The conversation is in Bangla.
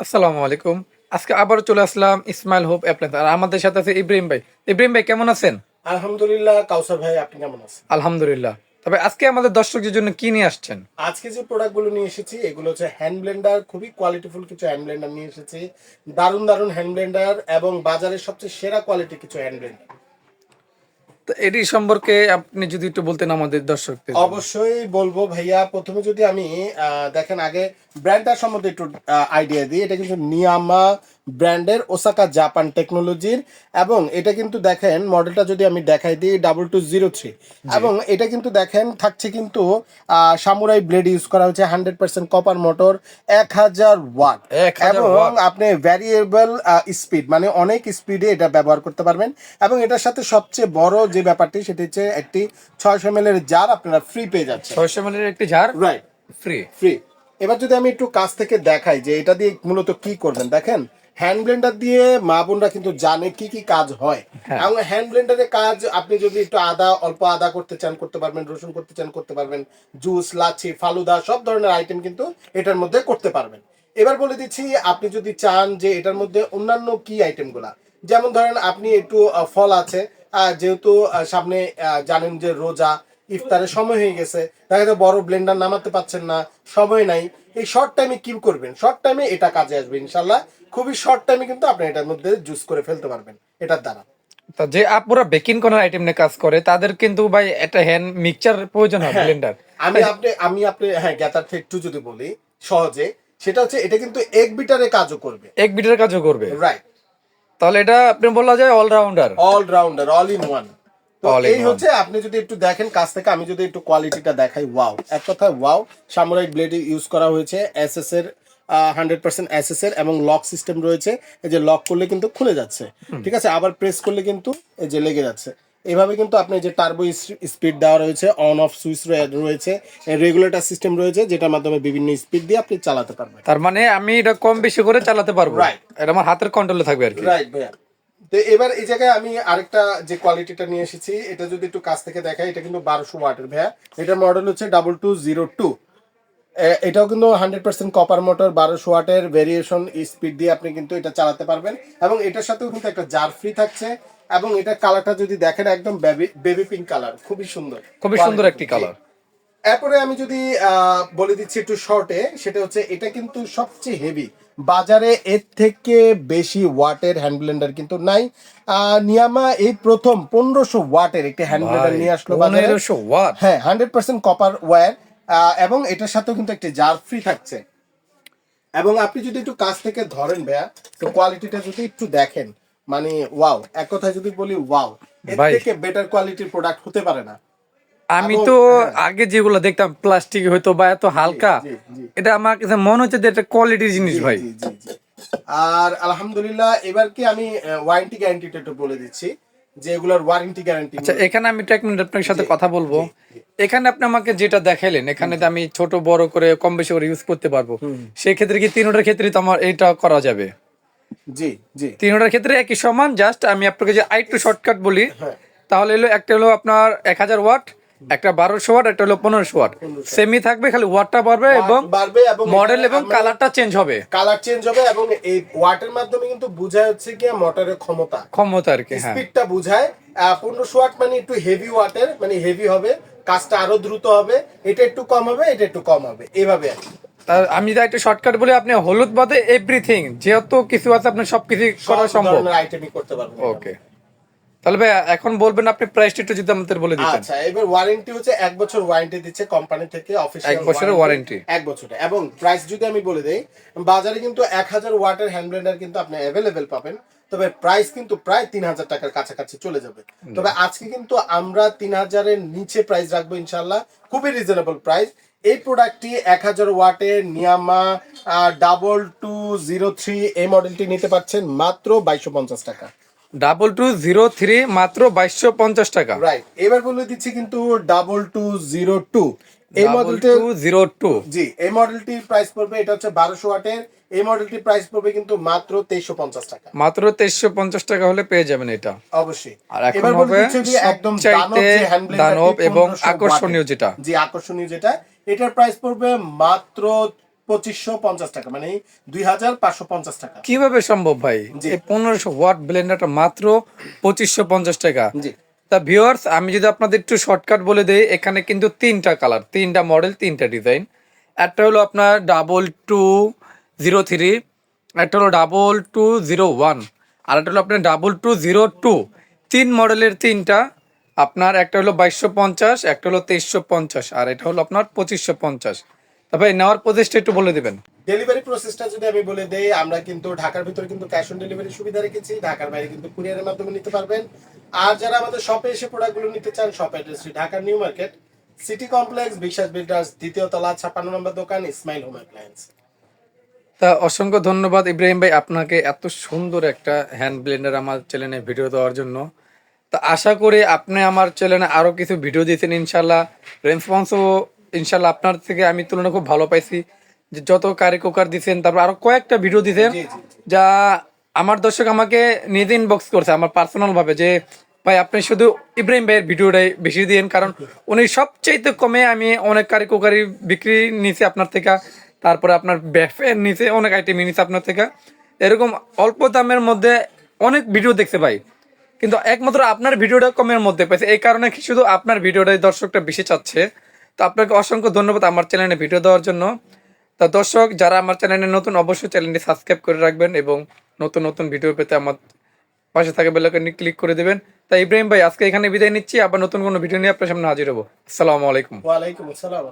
আসসালামু আলাইকুম। আজকে আবারও চলে আসলাম ইসমাইল হোপ অ্যাপ্লায়েন্স আর আমাদের সাথে আছে ইব্রাহিম ভাই। ইব্রাহিম ভাই কেমন আছেন? আলহামদুলিল্লাহ। কাউসার ভাই, আপনি কেমন আছেন? আলহামদুলিল্লাহ। তবে আজকে আমাদের দর্শকদের জন্য কি নিয়ে আসছেন? আজকে যে প্রোডাক্টগুলো নিয়ে এসেছি এগুলো হচ্ছে হ্যান্ড ব্লেন্ডার। খুবই কোয়ালিটিফুল কিছু হ্যান্ড ব্লেন্ডার নিয়ে এসেছি। দারুণ দারুণ হ্যান্ড ব্লেন্ডার এবং বাজারের সবচেয়ে সেরা কোয়ালিটি কিছু হ্যান্ড ব্লেন্ডার। তো এটি সম্পর্কে আপনি যদি একটু বলতেন আমাদের দর্শকদের জন্য। অবশ্যই বলবো ভাইয়া। প্রথমে যদি আমি দেখেন আগে ব্র্যান্ডটার সম্বন্ধে একটু আইডিয়া দিই। এটা কিন্তু নিয়ামা ব্র্যান্ডের, ওসাকা জাপান টেকনোলজির। এবং এটা কিন্তু দেখেন মডেলটা যদি আমি দেখাই দিই 2203। জি। এবং এটা কিন্তু দেখেন থাকছে কিন্তু সামুরাই ব্লেড ইউজ করা হয়েছে, 100% কপার মোটর, 1000 ওয়াট। 1000 এবং ওয়াট। আপনি ভ্যারিয়েবল স্পিড মানে অনেক স্পিডে এটা ব্যবহার করতে পারবেন। এবং এটার সাথে সবচেয়ে বড় যে ব্যাপারটি সেটি হচ্ছে একটি 600 ml এর জার আপনারা ফ্রি পেয়ে যাচ্ছেন। 600 ml একটি জার রাইট, ফ্রি। ফ্রি। এবার যদি আমি একটু কাছ থেকে দেখাই যে এটা দিয়ে মূলত কি করবেন, দেখেন হ্যান্ড ব্লেন্ডার দিয়ে মা বোনরা কিন্তু জানে কি কি কাজ হয়। হ্যাঁ। এবং হ্যান্ড ব্লেন্ডারের কাজ আপনি যদি একটু অল্প আদা করতে চান করতে পারবেন, রসুন করতে চান করতে পারবেন, জুস, লাচ্ছি, ফালুদা সব ধরনের আইটেম কিন্তু এটার মধ্যে করতে পারবেন। এবার বলে দিচ্ছি আপনি যদি চান যে এটার মধ্যে অন্যান্য কি আইটেমগুলা, যেমন ধরেন আপনি একটু ফল আছে, যেহেতু সামনে জানেন যে রোজা, ইফতারের সময় হয়ে গেছে, দেখা যায় বড় ব্লেন্ডার নামাতে পাচ্ছেন না, সময় নাই। এই শর্ট টাইমে কি করবেন? শর্ট টাইমে এটা কাজে আসবে ইনশাল্লাহ। খুবই শর্ট টাইমে কিন্তু আপনি এটার মধ্যে জুস করে ফেলতে পারবেন এটার দ্বারা। তো যে আপুরা বেকিং করার আইটেম নিয়ে কাজ করে তাদের কিন্তু ভাই একটা হ্যান্ড মিক্সচার প্রয়োজন হয়, হ্যাঁ, ব্লেন্ডার। আমি আপনি হ্যাঁ জ্ঞাতার্থে একটু যদি বলি সহজে, সেটা হচ্ছে এটা কিন্তু এক বিটারে কাজও করবে। এক বিটের কাজও করবে। রাইট। তাহলে এটা আপনি বলা যায় allrounder. Allrounder, all in one. তো অল ইন এই ওয়ান। হচ্ছে, আপনি যদি একটু দেখেন কাছ থেকে, আমি যদি একটু কোয়ালিটিটা দেখাই, ওয়াও, এক কথায় ওয়াও। সামুরাই ব্লেড ইউজ করা হয়েছে, এসএস এর 100% এসএস এর, এবং লক সিস্টেম রয়েছে। এই যে লক করলে কিন্তু খুলে যাচ্ছে, ঠিক আছে, আবার প্রেস করলে কিন্তু এই যে লেগে যাচ্ছে। এইভাবে কিন্তু আপনি যে টার্বো স্পিড দেওয়া রয়েছে, অন অফ সুইচ রয়েছে, রেগুলেটর সিস্টেম রয়েছে, যেটার মাধ্যমে বিভিন্ন স্পিড দিয়ে আপনি চালাতে পারবেন। তার মানে আমি এটা কম বেশি করে চালাতে পারবো। রাইট, এটা আমার হাতের কন্ট্রোলে থাকবে আর কি। রাইট ভাইয়া। তো এবার এই জায়গায় আমি আরেকটা যে কোয়ালিটিটা নিয়ে এসেছি, এটা যদি একটু কাছ থেকে দেখাই, এটা কিন্তু 1200 ওয়াটের ভাইয়া। এটার মডেল হচ্ছে 2202। এটাও কিন্তু 100% কপার মোটর, 1200 ওয়াটের ভেরিয়েশন স্পিড দিয়ে আপনি কিন্তু এটা চালাতে পারবেন। এবং এটার সাথেও কিন্তু একটা জার ফ্রি থাকছে। এবং এটার কালারটা যদি দেখেন একদম বেবি পিঙ্ক কালার, খুবই সুন্দর, খুবই সুন্দর একটি কালার। এরপরে আমি যদি বলে দিচ্ছি একটু শর্টে, সেটা হচ্ছে এটা কিন্তু সবচেয়ে হেভি। বাজারে এর থেকে বেশি ওয়াটের হ্যান্ড ব্লেন্ডার কিন্তু নাই। নিয়ামা এই প্রথম 1500 ওয়াটের একটি হ্যান্ড ব্লেন্ডার নিয়ে আসলো বাজারে। 1500 ওয়াট। হ্যাঁ, 100% কপার ওয়্যার। এবং এটার সাথেও কিন্তু একটি জার ফ্রি থাকছে। এবং আপনি যদি একটু কাছ থেকে ধরেন ভাইয়া, তো কোয়ালিটিটা যদি একটু দেখেন, মানে ওয়াও, এক কথায় যদি বলি ওয়াও, এর ভাই থেকে বেটার কোয়ালিটির প্রোডাক্ট হতে পারে না। আমি এবং তো হ্যাঁ, আগে যেগুলো দেখতাম প্লাস্টিক হয়তো বা এত জি, হালকা, জি, জি, এটা আমার কাছে মনে হচ্ছে যে এটা কোয়ালিটির জিনিস জি, ভাই। জি, জি, জি। আর আলহামদুলিল্লাহ, এবার কি আমি ওয়ারেন্টি গ্যারান্টিটা একটু বলে দিচ্ছি, যে এগুলোর ওয়ারেন্টি গ্যারান্টি। আচ্ছা, এখানে আমি একটু এক মিনিট আপনার সাথে জি, কথা বলবো। জি, জি, এখানে আপনি আমাকে যেটা দেখাইলেন এখানে তো আমি ছোট বড় করে কম বেশি করে ইউজ করতে পারবো। সেই ক্ষেত্রে কি তিনোটার ক্ষেত্রে তো আমার এটা করা যাবে? জি, জি, তিনোটার ক্ষেত্রে একই সমান, জাস্ট আমি আপনাকে যে আরেকটু শর্টকাট বলি। হ্যাঁ, তাহলে হলো একটা হলো আপনার 1000 ওয়াট, একটা 1200 ওয়াট, একটা হলো 1500 ওয়াট। 1500 সেমই থাকবে, খালি ওয়াটটা বাড়বে এবং বাড়বে। এবং মডেল এবং কালারটা চেঞ্জ হবে। কালার চেঞ্জ হবে। এবং এই ওয়াটের মাধ্যমে কিন্তু বোঝায় হচ্ছে কি মোটরের ক্ষমতা, ক্ষমতা আর কি, হ্যাঁ। স্পিডটা বুঝায়। 1500 ওয়াট মানে একটু হেভি ওয়াটের, মানে হেভি হবে, কাজটা আরো দ্রুত হবে। এটা একটু কম হবে, এটা একটু কম হবে, এভাবে আর কি। আর আমি যদি একটা শর্টকাট বলি, আপনি হলুদ বাদে এভরিথিং যেহেতু কিছু আছে আপনার সবকিছু করা সব সম্ভব। ধরনের আইটেমই করতে পারবেন এটার ওকে। মধ্যে। তাহলে ভাই এখন বলবেন আপনি প্রাইসটা একটু যদি আমাদের বলে দিতেন। আচ্ছা, এবার ওয়ারেন্টি হচ্ছে 1 বছর ওয়ারেন্টি দিচ্ছে কোম্পানি থেকে, 1 অফিসিয়াল বছরের ওয়ারেন্টি। 1 বছরে। এবং প্রাইস যদি আমি বলে দেই, বাজারে কিন্তু 1000 ওয়াটের হ্যান্ড ব্লেন্ডার কিন্তু আপনি অ্যাভেলেবেল পাবেন। তবে প্রাইস কিন্তু প্রায় 3000 টাকার কাছাকাছি চলে যাবে। তবে আজকে কিন্তু আমরা 3000-এর নিচে প্রাইস রাখবো ইনশাল্লাহ, খুবই রিজনেবল প্রাইস। এই প্রোডাক্টটি 1000 ওয়াটের নিয়ামা 2203, এই মডেলটি নিতে পারছেন মাত্র 2250 টাকা। 2203 মাত্র 2250 টাকা। রাইট। এবার বলে দিচ্ছি কিন্তু 2202, এই মডেলটি। 2202। জি, এই মডেলটির প্রাইস পড়বে, এটা হচ্ছে 1200 ওয়াটের। এই মডেলটির প্রাইস পড়বে কিন্তু মাত্র 2350 টাকা। মাত্র 2350 টাকা হলে পেয়ে যাবেন এটা। অবশ্যই। আর এখন এবার বলে হবে দিচ্ছি যে একদম দানব সবচাইতে যে হ্যান্ড ব্লেন্ডারটি, দানব এবং 1500 আকর্ষণীয় ওয়াটের। যেটা। জি, আকর্ষণীয় যেটা, এটার প্রাইস পড়বে মাত্র 2550 টাকা, মানে 2550 টাকা। কিভাবে সম্ভব ভাই? জি। এই 1500 ওয়াট ব্লেন্ডারটা মাত্র 2550 টাকা। জি তা ভিউয়ার্স, আমি যদি আপনাদের একটু শর্টকাট বলে দেই, এখানে কিন্তু তিনটা কালার, তিনটা মডেল, তিনটা ডিজাইন। একটা হলো আপনার 2203, একটা হলো 2201, আর একটা হলো আপনার 2202। তিন মডেলের তিনটা আপনার, একটা হলো 2250, একটা হলো 2350, আর এটা হলো আপনার 2550। তবে নেওয়ার প্রসেসটা একটু বলে দেবেন। ডেলিভারি প্রসেসটা যদি আমি বলে দেই, আমরা কিন্তু ঢাকার ভিতরে কিন্তু ক্যাশ অন ডেলিভারি সুবিধা রেখেছি, ঢাকার বাইরে কিন্তু কুরিয়ারের মাধ্যমে নিতে পারবেন। আর যারা আমাদের শপে এসে প্রোডাক্টগুলো নিতে চান, শপ অ্যাড্রেসটি ঢাকার নিউ মার্কেট, সিটি কমপ্লেক্স, বিশ্বাস বিল্ডার্স, দ্বিতীয় তলা, 56 নম্বর দোকান, ইসমাইল হোম অ্যাপ্লায়েন্স। তা অসংখ্য ধন্যবাদ ইব্রাহিম ভাই আপনাকে এত সুন্দর একটা হ্যান্ড ব্লেন্ডার আমার চ্যানেলে ভিডিও দেওয়ার জন্য। তা আশা করি আপনি আমার চ্যানেলে আরো কিছু ভিডিও দিয়েছেন, ইনশাল্লাহ রেসপন্সও ইনশাল্লাহ আপনার থেকে আমি তুলনা খুব ভালো পাইছি। যে যত কারি কুকার দিচ্ছেন, তারপর আরো কয়েকটা ভিডিও দিচ্ছেন, জি জি জি। যা আমার দর্শক আমাকে নিজে ইনবক্স করছে আমার পার্সোনাল ভাবে, যে ভাই আপনি শুধু ইব্রাহিম ভাইয়ের ভিডিওটাই বেশি দিন, কারণ উনি সবচাইতে কমে, আমি অনেক কারি কুকারি বিক্রি নিছি আপনার থেকে, তারপরে আপনার ব্যাফের নিচে অনেক আইটেম নিছে আপনার থেকে, এরকম অল্প দামের মধ্যে অনেক ভিডিও দেখতে পাই, কিন্তু একমাত্র আপনার ভিডিওটা কমের মধ্যে পাইছে। এই কারণে কি শুধু আপনার ভিডিওটাই দর্শকটা বেশি চাচ্ছে। তো আপনাকে অসংখ্য ধন্যবাদ আমার চ্যানেলে ভিডিও দেওয়ার জন্য। তা দর্শক যারা আমার চ্যানেলে নতুন, অবশ্যই চ্যানেলটি সাবস্ক্রাইব করে রাখবেন এবং নতুন নতুন ভিডিও পেতে আমার পাশে থাকা বেল আইকনে ক্লিক করে দেবেন। তাই ইব্রাহিম ভাই আজকে এখানে বিদায় নিচ্ছি, আবার নতুন কোনো ভিডিও নিয়ে আপনার সামনে হাজির হবো। আসসালামু আলাইকুম। ওয়ালাইকুম আসসালাম।